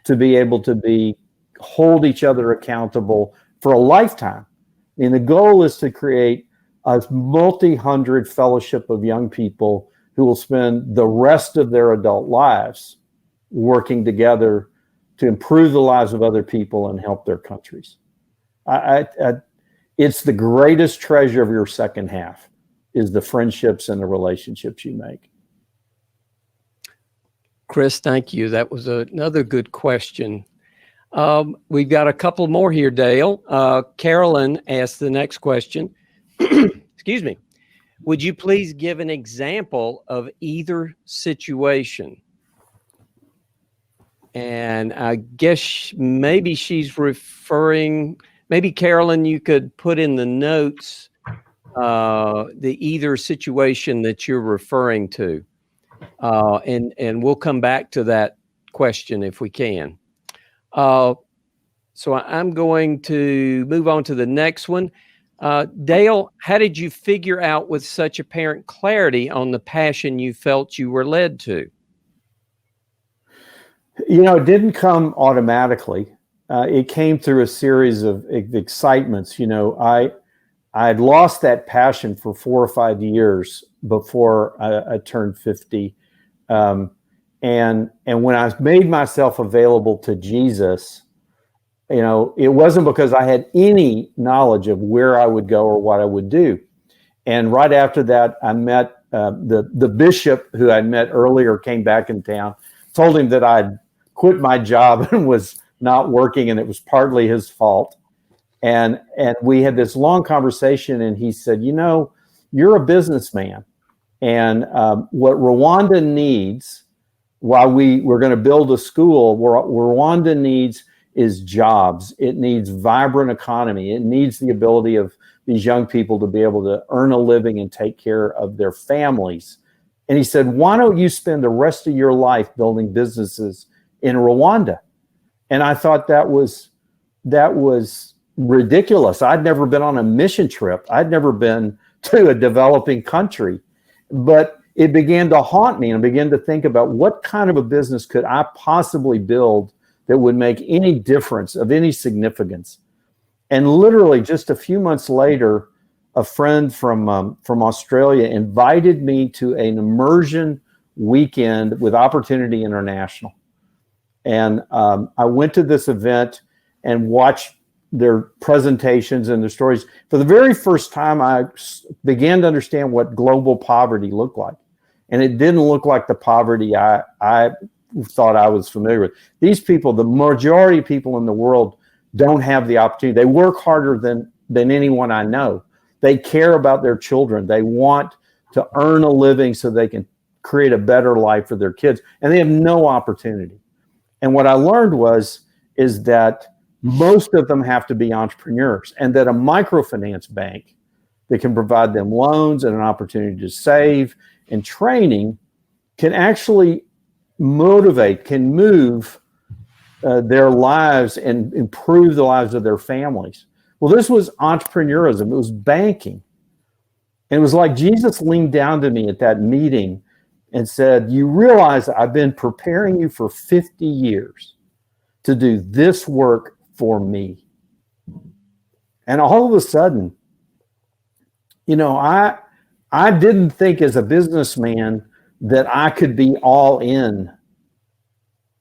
to be able to hold each other accountable for a lifetime. And the goal is to create a multi-hundred fellowship of young people who will spend the rest of their adult lives working together to improve the lives of other people and help their countries. it's the greatest treasure of your second half is the friendships and the relationships you make. Chris, thank you. That was another good question. We've got a couple more here, Dale. Carolyn asked the next question. Excuse me. Would you please give an example of either situation? And I guess maybe she's referring, maybe Carolyn, you could put in the notes the either situation that you're referring to. And we'll come back to that question if we can. So I'm going to move on to the next one. Dale, how did you figure out with such apparent clarity on the passion you felt you were led to? It didn't come automatically. It came through a series of excitements. I'd lost that passion for 4 or 5 years before I turned 50. And when I made myself available to Jesus, it wasn't because I had any knowledge of where I would go or what I would do. And right after that, I met the bishop who I met earlier, came back in town, told him that I'd quit my job and was not working, and it was partly his fault. And we had this long conversation, and he said, you're a businessman. And what Rwanda needs, while we're going to build a school, Rwanda needs is jobs. It needs vibrant economy. It needs the ability of these young people to be able to earn a living and take care of their families. And he said, why don't you spend the rest of your life building businesses in Rwanda? And I thought that was ridiculous. I'd never been on a mission trip. I'd never been to a developing country. But it began to haunt me, and I began to think about what kind of a business could I possibly build that would make any difference, of any significance. And literally just a few months later, a friend from Australia invited me to an immersion weekend with Opportunity International. And I went to this event and watched their presentations and their stories. For the very first time, I began to understand what global poverty looked like. And it didn't look like the poverty I thought I was familiar with. These people, the majority of people in the world, don't have the opportunity. They work harder than anyone I know. They care about their children. They want to earn a living so they can create a better life for their kids. And they have no opportunity. And what I learned is that most of them have to be entrepreneurs, and that a microfinance bank that can provide them loans and an opportunity to save and training can actually motivate, can move their lives and improve the lives of their families. Well, this was entrepreneurism. It was banking. And it was like Jesus leaned down to me at that meeting and said, you realize I've been preparing you for 50 years to do this work for me. And all of a sudden, I didn't think as a businessman that I could be all in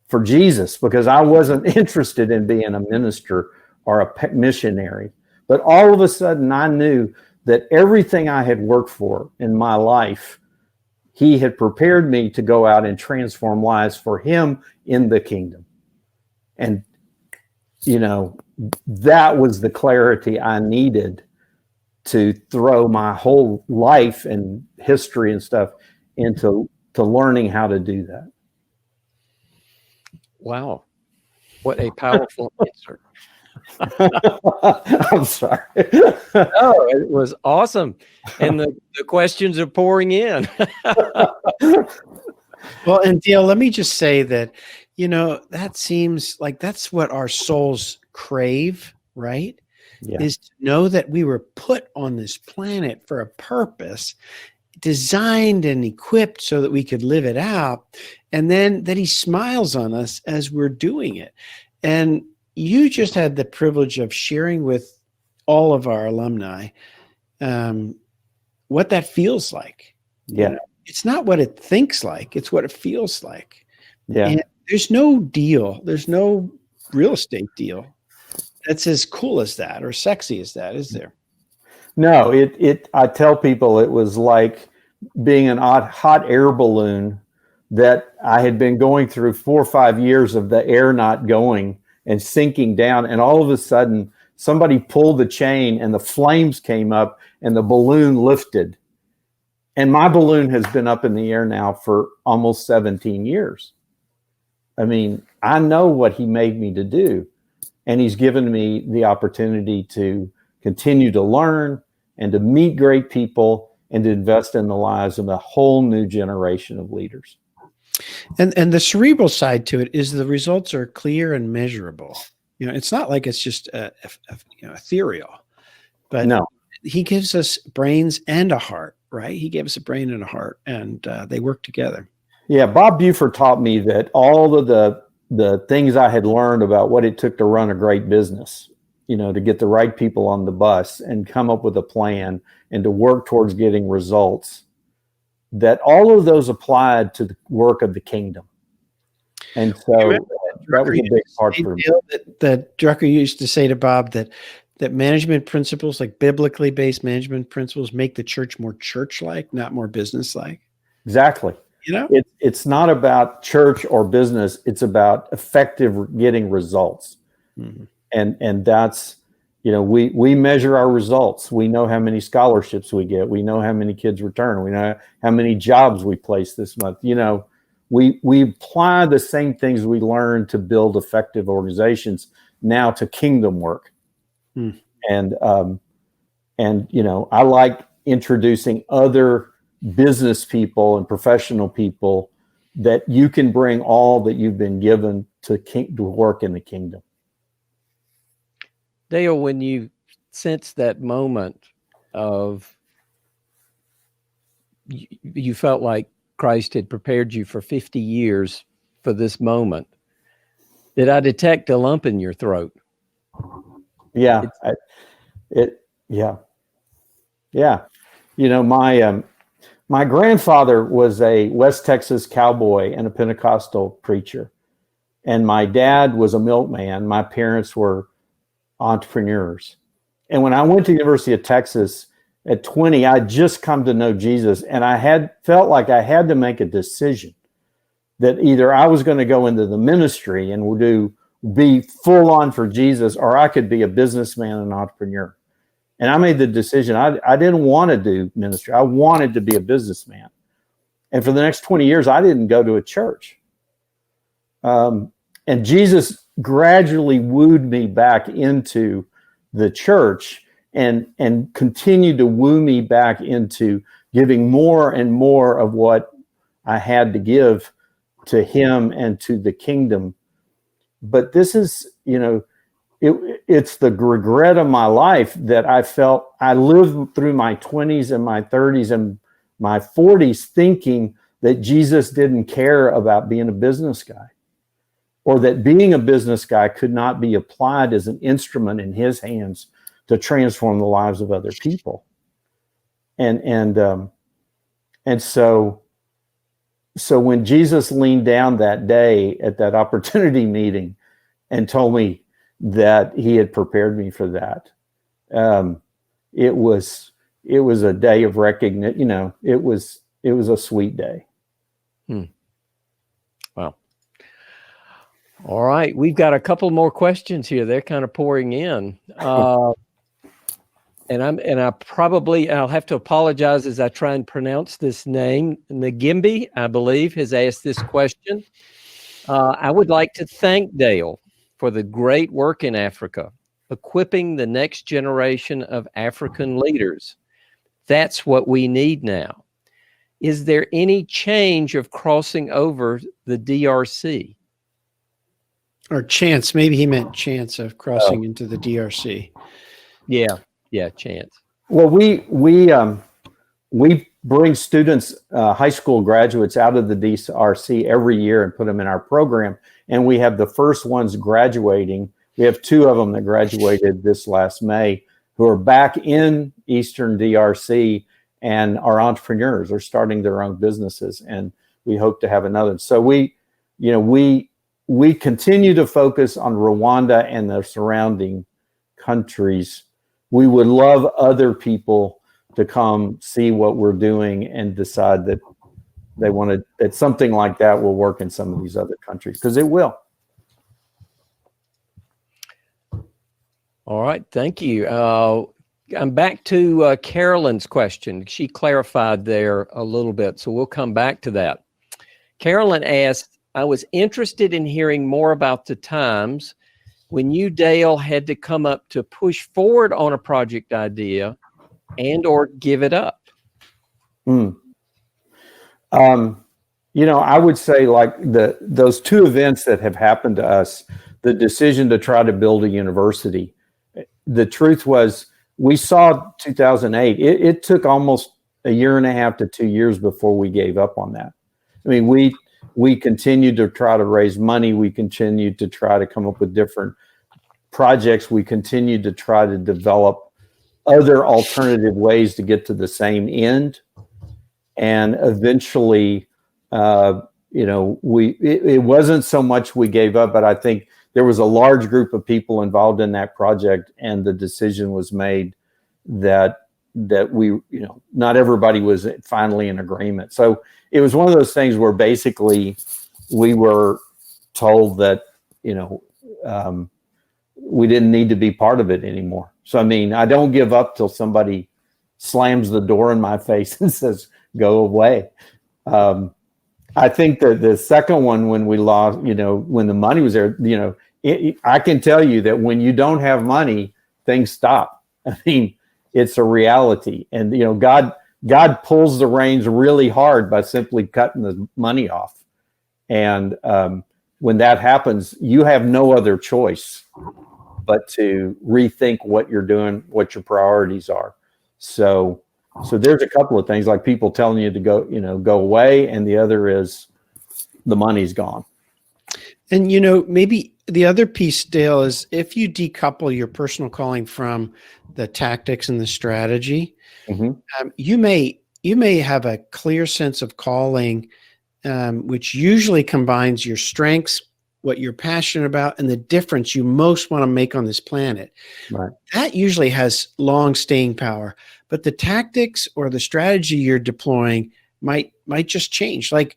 for Jesus, because I wasn't interested in being a minister or a missionary. But all of a sudden, I knew that everything I had worked for in my life, he had prepared me to go out and transform lives for him in the kingdom. And, that was the clarity I needed to throw my whole life and history and stuff into learning how to do that. Wow. What a powerful answer. I'm sorry. No, it was awesome. And the questions are pouring in. Well, and Dale, let me just say that, that seems like that's what our souls crave, right? Yeah. Is to know that we were put on this planet for a purpose, designed and equipped so that we could live it out, and then that he smiles on us as we're doing it. And you just had the privilege of sharing with all of our alumni what that feels like. Yeah. It's not what it thinks like, it's what it feels like. Yeah. And there's no deal, there's no real estate deal that's as cool as that or sexy as that, is there? No, I tell people it was like being an hot air balloon that I had been going through 4 or 5 years of the air not going and sinking down. And all of a sudden somebody pulled the chain and the flames came up and the balloon lifted. And my balloon has been up in the air now for almost 17 years. I mean, I know what he made me to do, and he's given me the opportunity to continue to learn and to meet great people and to invest in the lives of a whole new generation of leaders. And the cerebral side to it is the results are clear and measurable. You know, it's not like it's just ethereal, but no, he gives us brains and a heart, right? He gave us a brain and a heart, and they work together. Yeah, Bob Buford taught me that all of the things I had learned about what it took to run a great business, you know, to get the right people on the bus and come up with a plan and to work towards getting results, that all of those applied to the work of the kingdom. And so that was a big part for me. That Drucker used to say to Bob that management principles, like biblically based management principles, make the church more church-like, not more business-like. Exactly. You know, it's not about church or business. It's about effective getting results. Mm-hmm. And that's, you know, we measure our results. We know how many scholarships we get. We know how many kids return. We know how many jobs we place this month. You know, we apply the same things we learned to build effective organizations now to kingdom work. And you know, I like introducing other business people and professional people that you can bring all that you've been given to work in the kingdom. Dale, when you sense that moment of you felt like Christ had prepared you for 50 years for this moment, did I detect a lump in your throat? Yeah, yeah. You know, my grandfather was a West Texas cowboy and a Pentecostal preacher, and my dad was a milkman. My parents were entrepreneurs. And when I went to the University of Texas at 20, I had just come to know Jesus, and I felt like I had to make a decision that either I was going to go into the ministry and be full on for Jesus, or I could be a businessman and entrepreneur. And I made the decision. I didn't want to do ministry. I wanted to be a businessman. And for the next 20 years, I didn't go to a church. And Jesus gradually wooed me back into the church and continued to woo me back into giving more and more of what I had to give to him and to the kingdom. But this is, you know, it's the regret of my life that I felt I lived through my 20s and my 30s and my 40s thinking that Jesus didn't care about being a business guy, or that being a business guy could not be applied as an instrument in his hands to transform the lives of other people. And so when Jesus leaned down that day at that opportunity meeting and told me that he had prepared me for that, it was a day of recognition. You know, it was a sweet day. Wow. All right, we've got a couple more questions here. They're kind of pouring in, I'll have to apologize as I try and pronounce this name. Ngimbi, I believe, has asked this question. I would like to thank Dale for the great work in Africa, equipping the next generation of African leaders. That's what we need now. Is there any change of crossing over the DRC? Or chance, maybe he meant chance of crossing into the DRC. Yeah, chance. Well, we bring students, high school graduates, out of the DRC every year and put them in our program. And we have the first ones graduating. We have 2 of them that graduated this last May who are back in Eastern DRC and are entrepreneurs. They're starting their own businesses, and we hope to have another. So we continue to focus on Rwanda and the surrounding countries we would love other people to come see what we're doing and decide that they want that something like that will work in some of these other countries, because it will. All right, thank you. I'm back to Carolyn's question. She clarified there a little bit, so we'll come back to that. Carolyn asked, I was interested in hearing more about the times when you, Dale, had to come up to push forward on a project idea and or give it up. I would say like those two events that have happened to us, the decision to try to build a university, the truth was we saw 2008. It took almost a year and a half to 2 years before we gave up on that. I mean, we continued to try to raise money. We continued to try to come up with different projects. We continued to try to develop other alternative ways to get to the same end. And eventually, it wasn't so much we gave up, but I think there was a large group of people involved in that project, and the decision was made that we, not everybody was finally in agreement. So it was one of those things where basically we were told that, we didn't need to be part of it anymore. So, I mean, I don't give up till somebody slams the door in my face and says, go away. I think that the second one, when we lost, when the money was there, I can tell you that when you don't have money, things stop. I mean, it's a reality. And, God pulls the reins really hard by simply cutting the money off. And when that happens, you have no other choice but to rethink what you're doing, what your priorities are. So there's a couple of things, like people telling you to go away, and the other is the money's gone. And, maybe the other piece, Dale, is if you decouple your personal calling from the tactics and the strategy, you may have a clear sense of calling, which usually combines your strengths, what you're passionate about, and the difference you most want to make on this planet. Right. That usually has long staying power, but the tactics or the strategy you're deploying might just change. Like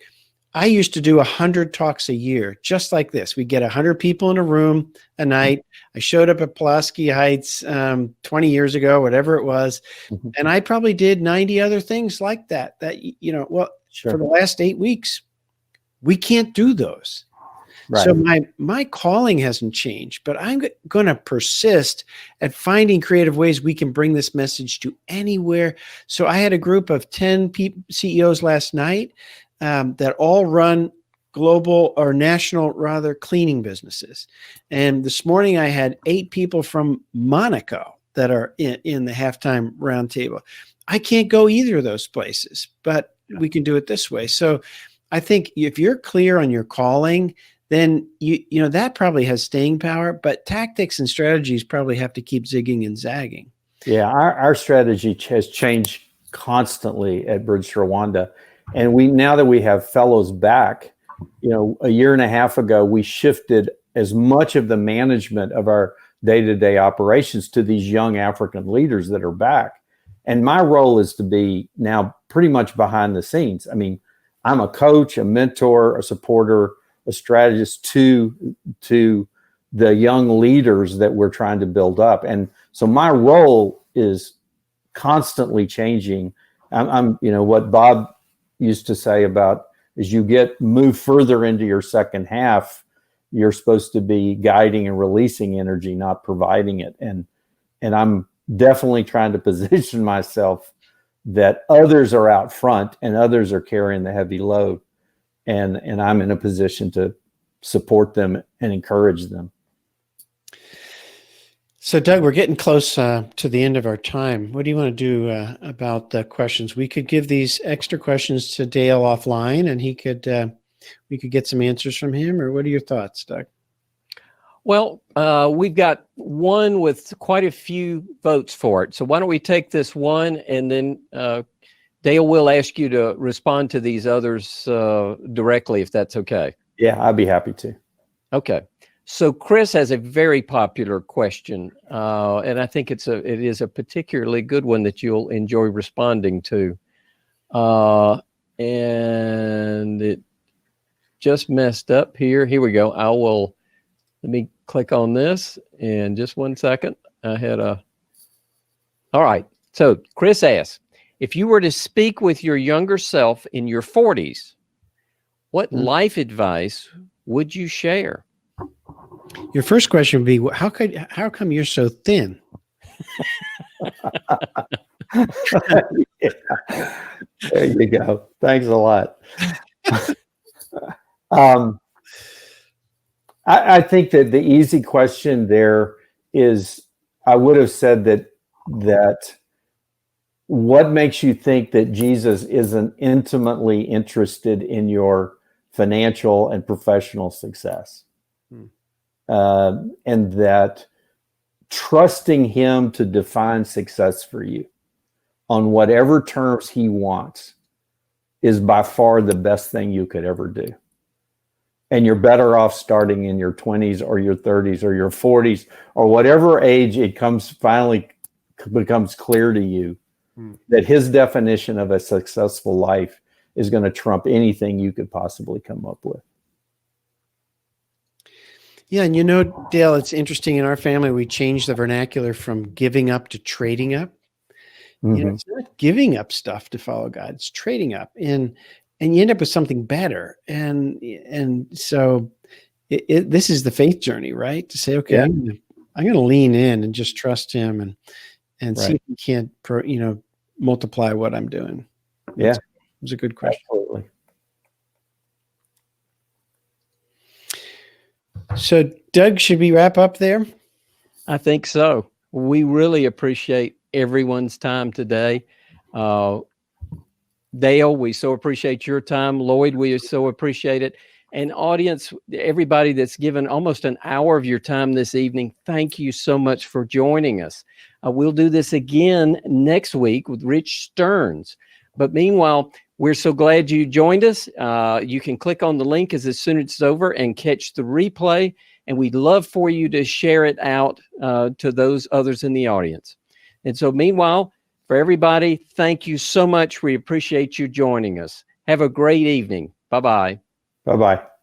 I used to do 100 talks a year, just like this. We get 100 people in a room a night. I showed up at Pulaski Heights 20 years ago, whatever it was. And I probably did 90 other things like that, Sure. For the last 8 weeks, we can't do those. Right. So my calling hasn't changed, but I'm going to persist at finding creative ways we can bring this message to anywhere. So I had a group of 10 CEOs last night that all run global or national, rather, cleaning businesses. And this morning I had 8 people from Monaco that are in the halftime roundtable. I can't go either of those places, but we can do it this way. So I think if you're clear on your calling, then that probably has staying power, but tactics and strategies probably have to keep zigging and zagging. Yeah, our strategy has changed constantly at Bridge2Rwanda. And now that we have fellows back, a year and a half ago, we shifted as much of the management of our day-to-day operations to these young African leaders that are back. And my role is to be now pretty much behind the scenes. I mean, I'm a coach, a mentor, a supporter, a strategist to the young leaders that we're trying to build up. And so my role is constantly changing. I'm what Bob used to say about as you move further into your second half, you're supposed to be guiding and releasing energy, not providing it. And I'm definitely trying to position myself that others are out front and others are carrying the heavy load. And I'm in a position to support them and encourage them. So, Doug, we're getting close to the end of our time. What do you want to do about the questions? We could give these extra questions to Dale offline, and we could get some answers from him. Or what are your thoughts, Doug? Well, we've got one with quite a few votes for it. So why don't we take this one, and then Dale will ask you to respond to these others directly, if that's okay. Yeah, I'd be happy to. Okay. So Chris has a very popular question, and I think it is a particularly good one that you'll enjoy responding to. And it just messed up here. Here we go. Let me click on this in just 1 second. All right. So Chris asks, if you were to speak with your younger self in your 40s, what life advice would you share? Your first question would be, how come you're so thin? Yeah. There you go. Thanks a lot. I think that the easy question there is, I would have said that what makes you think that Jesus isn't intimately interested in your financial and professional success? And that trusting him to define success for you on whatever terms he wants is by far the best thing you could ever do. And you're better off starting in your 20s or your 30s or your 40s or whatever age it finally becomes clear to you that his definition of a successful life is going to trump anything you could possibly come up with. Yeah, and Dale, it's interesting. In our family, we changed the vernacular from giving up to trading up. It's not giving up stuff to follow God; it's trading up, and you end up with something better. And so, this is the faith journey, right? To say, okay, I'm going to lean in and just trust Him, and see if He can't, multiply what I'm doing. Yeah, it was a good question. Absolutely. So, Doug, should we wrap up there? I think so. We really appreciate everyone's time today. Dale, we so appreciate your time. Lloyd, we so appreciate it. And audience, everybody that's given almost an hour of your time this evening, thank you so much for joining us. We'll do this again next week with Rich Stearns. But meanwhile, we're so glad you joined us. You can click on the link as soon as it's over and catch the replay. And we'd love for you to share it out to those others in the audience. And so meanwhile, for everybody, thank you so much. We appreciate you joining us. Have a great evening. Bye-bye. Bye-bye.